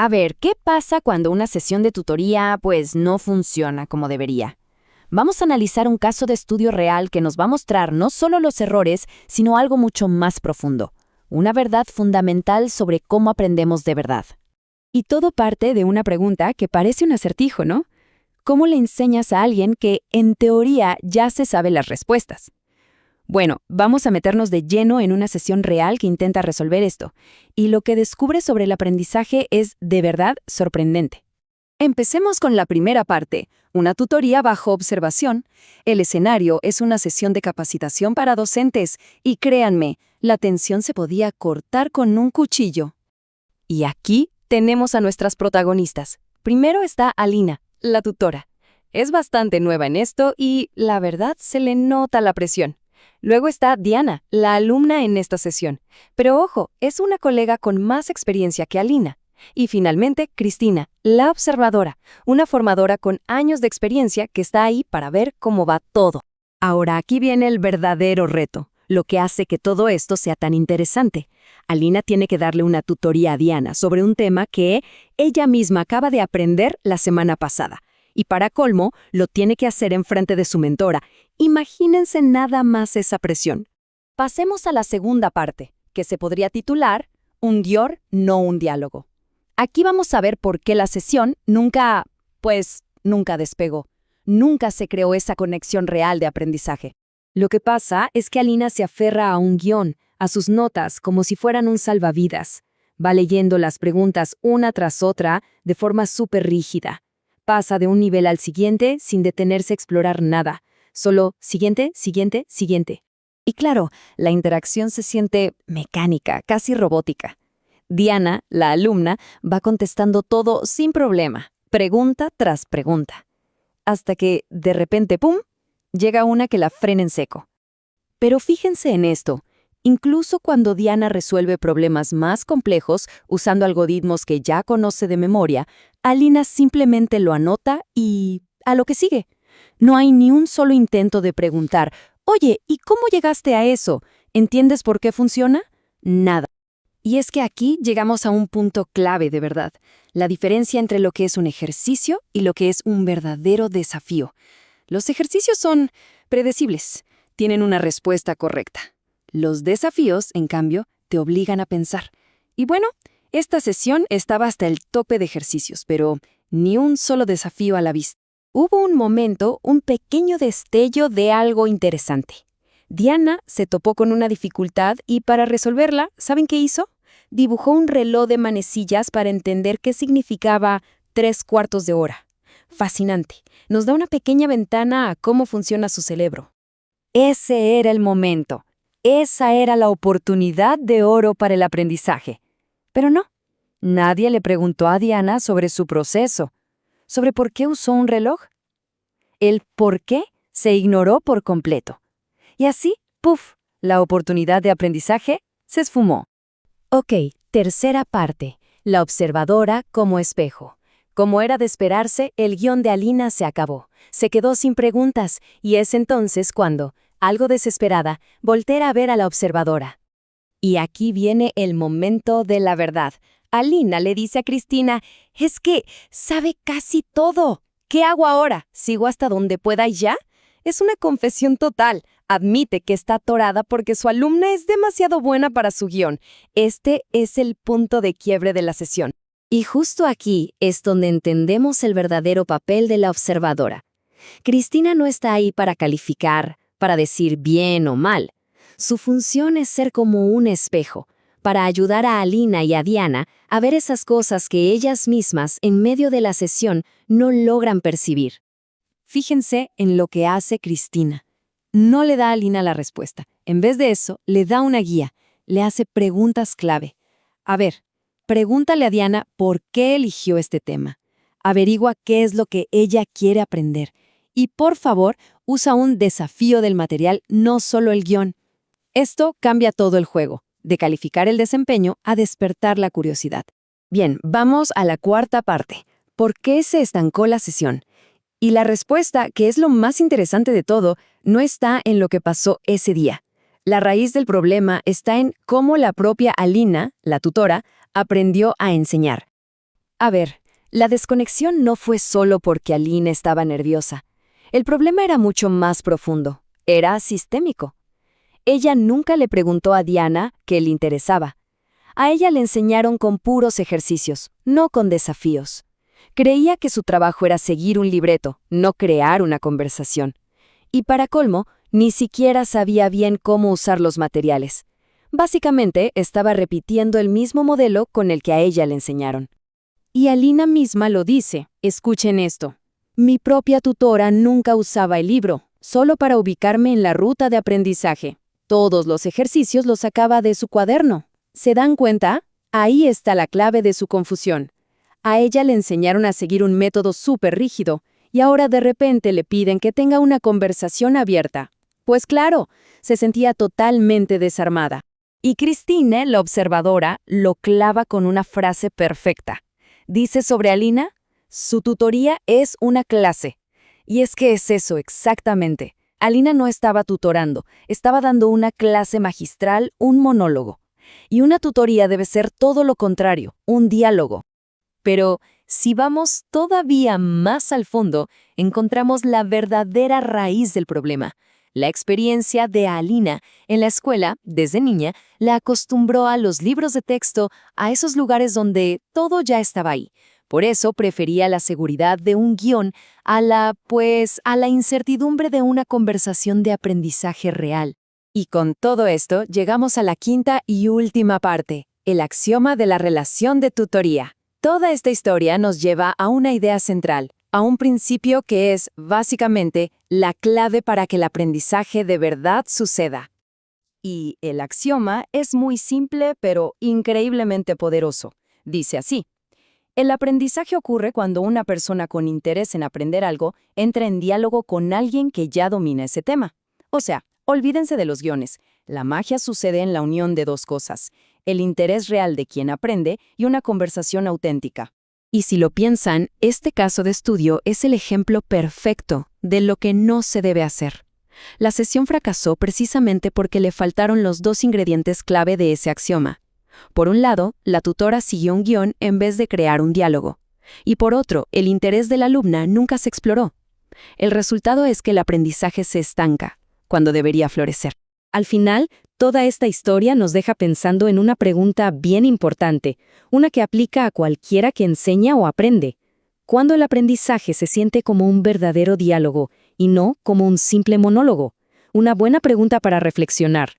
A ver, ¿qué pasa cuando una sesión de tutoría pues no funciona como debería? Vamos a analizar un caso de estudio real que nos va a mostrar no solo los errores, sino algo mucho más profundo, una verdad fundamental sobre cómo aprendemos de verdad. Y todo parte de una pregunta que parece un acertijo, ¿no? ¿Cómo le enseñas a alguien que, en teoría, ya se sabe las respuestas? Bueno, vamos a meternos de lleno en una sesión real que intenta resolver esto, y lo que descubre sobre el aprendizaje es de verdad sorprendente. Empecemos con la primera parte, una tutoría bajo observación. El escenario es una sesión de capacitación para docentes, y créanme, la tensión se podía cortar con un cuchillo. Y aquí tenemos a nuestras protagonistas. Primero está Alina, la tutora. Es bastante nueva en esto y, la verdad, se le nota la presión. Luego está Diana, la alumna en esta sesión. Pero ojo, es una colega con más experiencia que Alina. Y finalmente, Cristina, la observadora, una formadora con años de experiencia que está ahí para ver cómo va todo. Ahora aquí viene el verdadero reto, lo que hace que todo esto sea tan interesante. Alina tiene que darle una tutoría a Diana sobre un tema que ella misma acaba de aprender la semana pasada. Y para colmo, lo tiene que hacer enfrente de su mentora. Imagínense nada más esa presión. Pasemos a la segunda parte, que se podría titular Un Dior, no un diálogo. Aquí vamos a ver por qué la sesión nunca despegó. Nunca se creó esa conexión real de aprendizaje. Lo que pasa es que Alina se aferra a un guión, a sus notas, como si fueran un salvavidas. Va leyendo las preguntas una tras otra de forma súper rígida. Pasa de un nivel al siguiente sin detenerse a explorar nada. Solo siguiente, siguiente, siguiente. Y claro, la interacción se siente mecánica, casi robótica. Diana, la alumna, va contestando todo sin problema, pregunta tras pregunta. Hasta que, de repente, ¡pum!, llega una que la frena en seco. Pero fíjense en esto. Incluso cuando Diana resuelve problemas más complejos usando algoritmos que ya conoce de memoria, Alina simplemente lo anota y a lo que sigue. No hay ni un solo intento de preguntar, oye, ¿y cómo llegaste a eso? ¿Entiendes por qué funciona? Nada. Y es que aquí llegamos a un punto clave de verdad, la diferencia entre lo que es un ejercicio y lo que es un verdadero desafío. Los ejercicios son predecibles, tienen una respuesta correcta. Los desafíos, en cambio, te obligan a pensar. Y bueno, esta sesión estaba hasta el tope de ejercicios, pero ni un solo desafío a la vista. Hubo un momento, un pequeño destello de algo interesante. Diana se topó con una dificultad y para resolverla, ¿saben qué hizo? Dibujó un reloj de manecillas para entender qué significaba 3/4 de hora. Fascinante. Nos da una pequeña ventana a cómo funciona su cerebro. Ese era el momento. Esa era la oportunidad de oro para el aprendizaje. Pero no, nadie le preguntó a Diana sobre su proceso, sobre por qué usó un reloj. El por qué se ignoró por completo. Y así, ¡puf!, la oportunidad de aprendizaje se esfumó. Ok, tercera parte, la observadora como espejo. Como era de esperarse, el guión de Alina se acabó. Se quedó sin preguntas, y es entonces cuando, algo desesperada, voltea a ver a la observadora. Y aquí viene el momento de la verdad. Alina le dice a Cristina, es que sabe casi todo. ¿Qué hago ahora? ¿Sigo hasta donde pueda y ya? Es una confesión total. Admite que está atorada porque su alumna es demasiado buena para su guión. Este es el punto de quiebre de la sesión. Y justo aquí es donde entendemos el verdadero papel de la observadora. Cristina no está ahí para calificar, para decir bien o mal. Su función es ser como un espejo, para ayudar a Alina y a Diana a ver esas cosas que ellas mismas, en medio de la sesión, no logran percibir. Fíjense en lo que hace Cristina. No le da a Alina la respuesta. En vez de eso, le da una guía. Le hace preguntas clave. A ver, pregúntale a Diana por qué eligió este tema. Averigua qué es lo que ella quiere aprender. Y por favor, usa un desafío del material, no solo el guión. Esto cambia todo el juego, de calificar el desempeño a despertar la curiosidad. Bien, vamos a la cuarta parte. ¿Por qué se estancó la sesión? Y la respuesta, que es lo más interesante de todo, no está en lo que pasó ese día. La raíz del problema está en cómo la propia Alina, la tutora, aprendió a enseñar. A ver, la desconexión no fue solo porque Aline estaba nerviosa. El problema era mucho más profundo. Era sistémico. Ella nunca le preguntó a Diana qué le interesaba. A ella le enseñaron con puros ejercicios, no con desafíos. Creía que su trabajo era seguir un libreto, no crear una conversación. Y para colmo, ni siquiera sabía bien cómo usar los materiales. Básicamente, estaba repitiendo el mismo modelo con el que a ella le enseñaron. Y Alina misma lo dice. Escuchen esto. Mi propia tutora nunca usaba el libro, solo para ubicarme en la ruta de aprendizaje. Todos los ejercicios los sacaba de su cuaderno. ¿Se dan cuenta? Ahí está la clave de su confusión. A ella le enseñaron a seguir un método súper rígido, y ahora de repente le piden que tenga una conversación abierta. Pues claro, se sentía totalmente desarmada. Y Christine, la observadora, lo clava con una frase perfecta. Dice sobre Alina, su tutoría es una clase. Y es que es eso exactamente. Alina no estaba tutorando, estaba dando una clase magistral, un monólogo. Y una tutoría debe ser todo lo contrario, un diálogo. Pero si vamos todavía más al fondo, encontramos la verdadera raíz del problema. La experiencia de Alina en la escuela, desde niña, la acostumbró a los libros de texto, a esos lugares donde todo ya estaba ahí. Por eso prefería la seguridad de un guión a la incertidumbre de una conversación de aprendizaje real. Y con todo esto llegamos a la quinta y última parte, el axioma de la relación de tutoría. Toda esta historia nos lleva a una idea central, a un principio que es, básicamente, la clave para que el aprendizaje de verdad suceda. Y el axioma es muy simple pero increíblemente poderoso. Dice así: el aprendizaje ocurre cuando una persona con interés en aprender algo entra en diálogo con alguien que ya domina ese tema. O sea, olvídense de los guiones. La magia sucede en la unión de dos cosas: el interés real de quien aprende y una conversación auténtica. Y si lo piensan, este caso de estudio es el ejemplo perfecto de lo que no se debe hacer. La sesión fracasó precisamente porque le faltaron los dos ingredientes clave de ese axioma. Por un lado, la tutora siguió un guión en vez de crear un diálogo. Y por otro, el interés de la alumna nunca se exploró. El resultado es que el aprendizaje se estanca, cuando debería florecer. Al final, toda esta historia nos deja pensando en una pregunta bien importante, una que aplica a cualquiera que enseña o aprende. ¿Cuándo el aprendizaje se siente como un verdadero diálogo y no como un simple monólogo? Una buena pregunta para reflexionar.